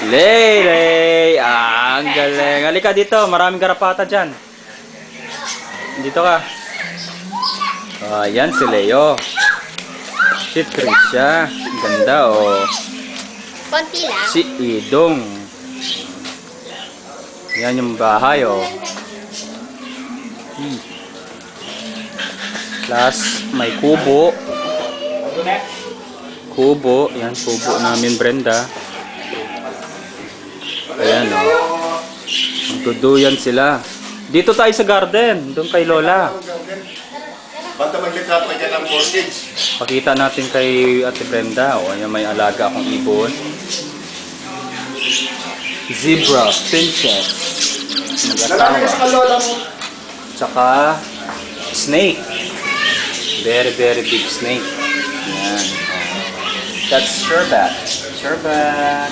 Lele! Ah, ang galing. Halika dito. Maraming garapata dyan. Dito ka. Ah, yan si Leo. Si Trisha. Ganda, oh. Konti lang. Si Idong. Yan yung bahay, oh. Plus, may kubo. Kubo. Yan, kubo namin, Brenda. Ayan, oh. Magduduyan sila. Dito tayo sa garden. Doon kay Lola. Basta mag-litrato ka dyan ng voltage. Pakita natin kay Ate Brenda. O, ayan, may alaga akong ibon. Zebra, princess. Lalaki sa Mag-asawa. kalola mo. Tsaka, snake. Very, very big snake. Ayan. That's Sherbat. Sherbat.